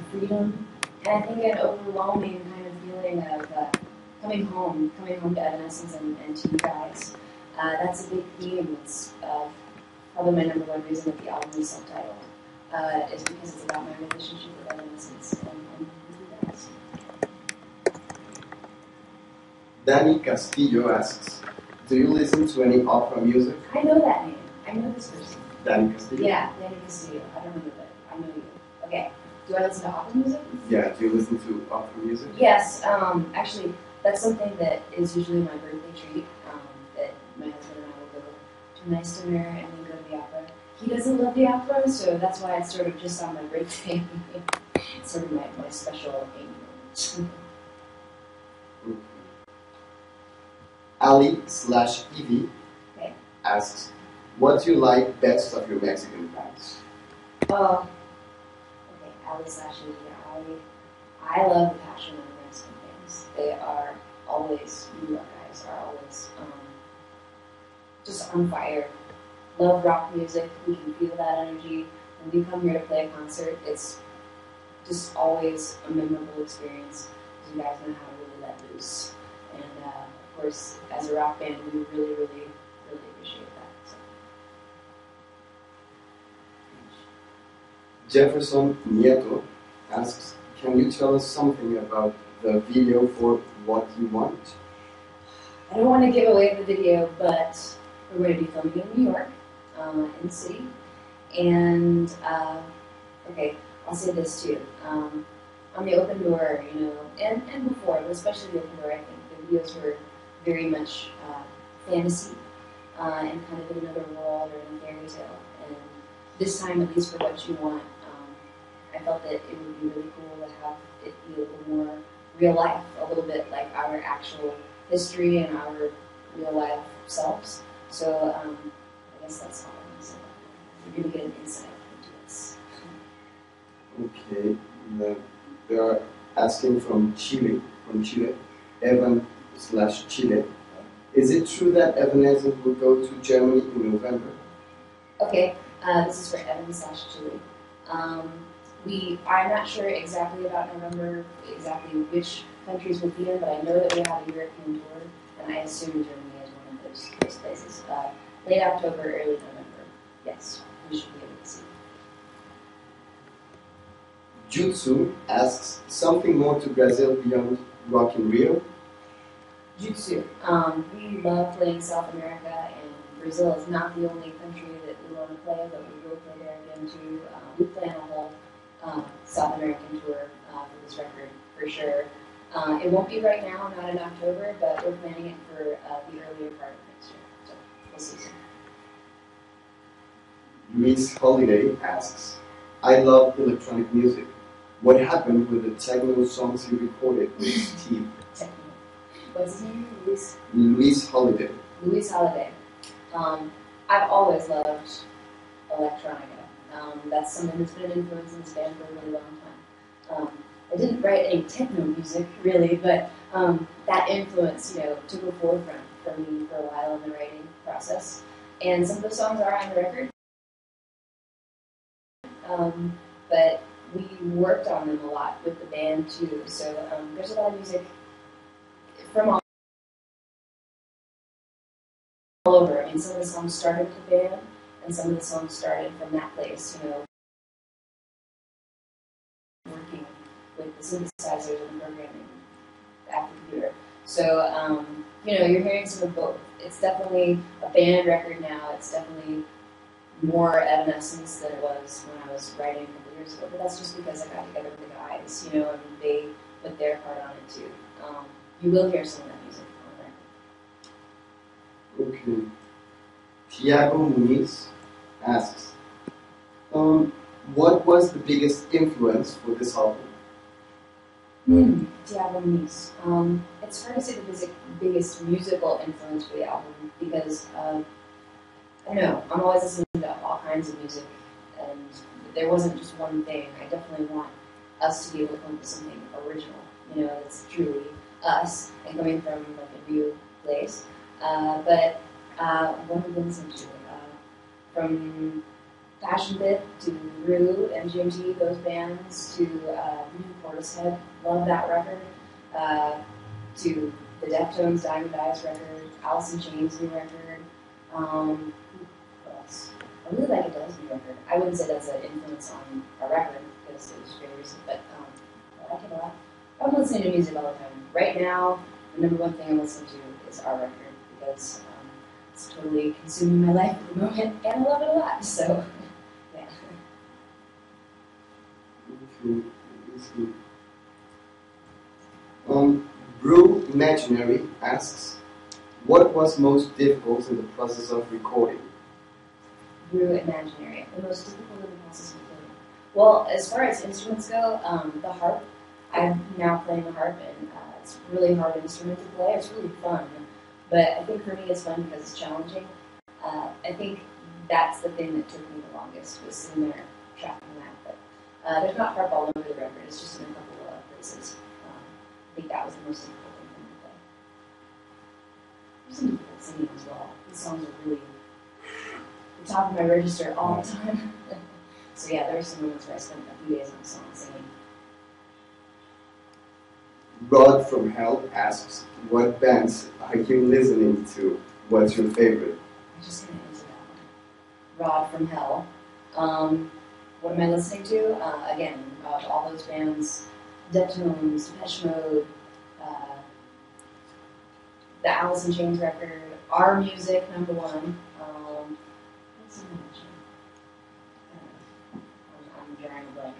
of freedom, and I think an overwhelming kind of feeling of coming home to Evanescence and to you guys. That's a big theme. It's probably my number one reason that the album is self-titled, is because it's about my relationship with Evanescence and with you guys. Danny Castillo asks, do you listen to any opera music? I know that name. I know this person. Danny Castillo? Yeah, Danny Castillo. I don't know you, but I know you. Okay. Do I listen to opera music? Yeah, do you listen to opera music? Yes. Actually, that's something that is usually my birthday treat, that my husband and I will go to a nice dinner and then go to the opera. He doesn't love the opera, so that's why it's sort of just on my birthday. It's sort of my special annual. Ali/Evie asks, what do you like best of your Mexican fans? Oh, okay, Ali/Evie. I love the passion of the Mexican fans. They are always, you guys are always just on fire. Love rock music. We can feel that energy. When we come here to play a concert, it's just always a memorable experience. You guys know how to really let loose. And of course, as a rock band, we really, really, really appreciate that. So. Jefferson Nieto asks, can you tell us something about the video for What You Want? I don't want to give away the video, but we're going to be filming in New York, in the city. And, okay, I'll say this too. On the Open Door, you know, and before, but especially the Open Door, I think the videos were very much fantasy and kind of in another world or in a fairy tale. And this time, at least for What You Want, I felt that it would be really cool to have it be a little more real life, a little bit like our actual history and our real life selves. So I guess that's all I'm going to say. You're going to get an insight into this. Okay. They are asking from Chile, Evan/Chile. Is it true that Evanescence will go to Germany in November? Okay, this is for Evan/Chile. I'm not sure exactly about November, exactly which countries will be in, but I know that we have a European tour, and I assume Germany is one of those places. Late October, early November. Yes, we should be able to see. Jutsu asks, something more to Brazil beyond Rock in Rio? Jutsu. We love playing South America, and Brazil is not the only country that we want to play, but we will play there again too. We plan a whole South American tour for this record, for sure. It won't be right now, not in October, but we're planning it for the earlier part of next year. So we'll see soon. Luis Holiday asks, I love electronic music. What happened with the techno songs you recorded with Steve? Techno. What's his name? Luis Holiday. Luis Holiday. I've always loved electronica. That's something that's been an influence in this band for a really long time. I didn't write any techno music, really, but that influence, took a forefront for me for a while in the writing process. And some of the songs are on the record. But we worked on them a lot with the band too. So there's a lot of music from all over. I mean, some of the songs started with the band, and some of the songs started from that place, working with the synthesizers and programming at the computer. So, you're hearing some of both. It's definitely a band record now. It's definitely more Evanescence than it was when I was writing a couple years ago. But that's just because I got together with the guys, and they put their part on it too. You will hear some of that music on the record. Okay. Tiago Muniz asks, what was the biggest influence for this album? Tiago Muniz. It's hard to say the biggest musical influence for the album because I don't know, I'm always listening to all kinds of music, and there wasn't just one thing. I definitely want us to be able to come up with something original, that's truly us and coming from like a new place. But what have we listened to? From Passion Pit to Rue, MGMT, those bands, to Portishead, love that record, to the Deftones, Diamond Eyes record, Alice in Chains new record. What else? I really like Adele's new record. I wouldn't say that's an influence on a record because it was very recent, but I like it a lot. I'm listening to music all the time. Right now, the number one thing I'm listening to is our record because it's totally consuming my life at the moment, and I love it a lot. So, yeah. Brew Imaginary asks, what was most difficult in the process of recording? Brew Imaginary. The most difficult in the process of recording. Well, as far as instruments go, the harp. I'm now playing the harp, and it's a really hard instrument to play. It's really fun, but I think for me it's fun because it's challenging. I think that's the thing that took me the longest, was sitting there tracking that. But there's not harp all over the record. It's just in a couple of places. I think that was the most difficult thing for me to play. There's some difficult singing as well. These songs are really at the top of my register all the time. So yeah, there were some moments where I spent a few days on a song singing. Rod from Hell asks, what bands are you listening to? What's your favorite? I'm just going to answer that one. Rod from Hell. What am I listening to? Again, all those bands, Deftones, Depeche Mode, the Alice in Chains record, Our Music, number one. What's the name? I'm drawing a blank.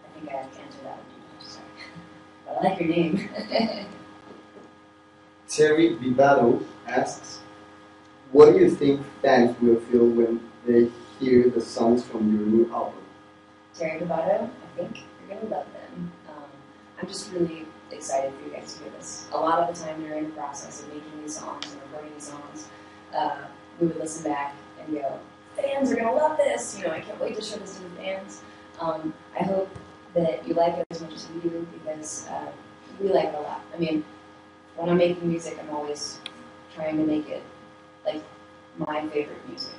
I think I have to answer that one. Sorry. I like your name. Terry Vivado asks, what do you think fans will feel when they hear the songs from your new album? Terry Vivado, I think you're going to love them. I'm just really excited for you guys to hear this. A lot of the time during the process of making these songs and recording these songs, we would listen back and go, fans are going to love this. I can't wait to show this to the fans. I hope that you like it as much as we do because we like it a lot. I mean, when I'm making music, I'm always trying to make it like my favorite music.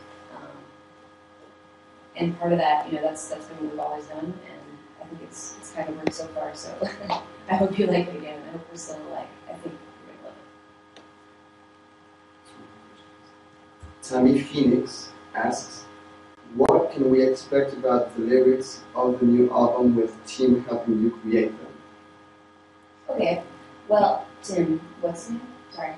And part of that, that's been what we've always done, and I think it's kind of worked so far. So I hope you like it again. I hope we're still I think you're gonna love it. Tammy Phoenix asks, what can we expect about the lyrics of the new album with Tim helping you create them? Okay, well, Tim, what's his name? Sorry.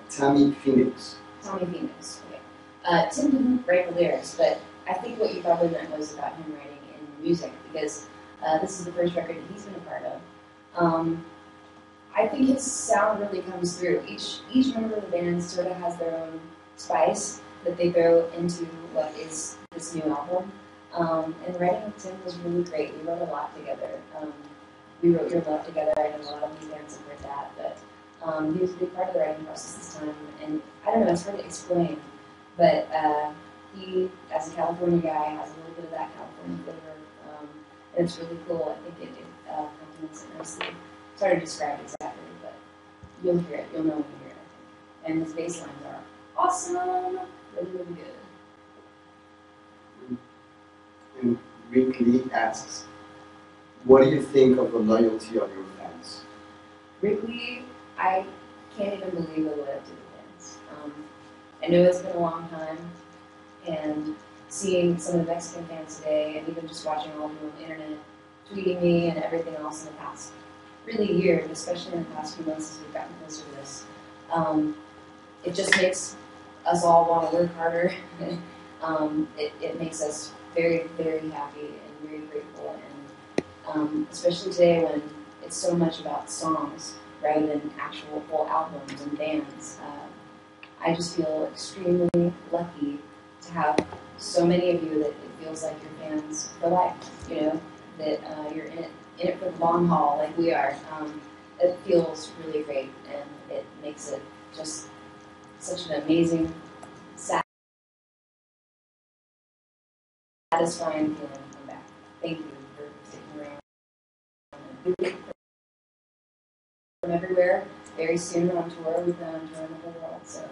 Tammy Phoenix. Tommy Phoenix. Okay. Tim didn't write the lyrics, but I think what you probably meant was about him writing in music, because this is the first record that he's been a part of. I think his sound really comes through. Each member of the band sort of has their own spice that they throw into what is this new album. And writing with Tim was really great. We wrote a lot together. We wrote Your Love together. I know a lot of these bands have heard that, but he was a big part of the writing process this time. And I don't know, it's hard to explain, but he, as a California guy, has a little bit of that California flavor, and it's really cool. I think it complements it nicely. It's hard to describe exactly, but you'll hear it. You'll know when you hear it, I think. And his bass lines are awesome, really, really good. And Rick Lee asks, what do you think of the loyalty of your fans? Rick Lee, I can't even believe the loyalty of the fans. I know it's been a long time, and seeing some of the Mexican fans today, and even just watching all of them on the internet, tweeting me and everything else in the past really years, especially in the past few months as we've gotten closer to this, it just makes us all want to work harder. It makes us very, very happy and very grateful, and especially today when it's so much about songs rather than actual full albums and bands. I just feel extremely lucky to have so many of you that it feels like you're fans for life, that you're in it for the long haul like we are. It feels really great, and it makes it just such an amazing, satisfying feeling to come back. Thank you for sticking around. From everywhere, very soon on tour. We've been on tour in the whole world, so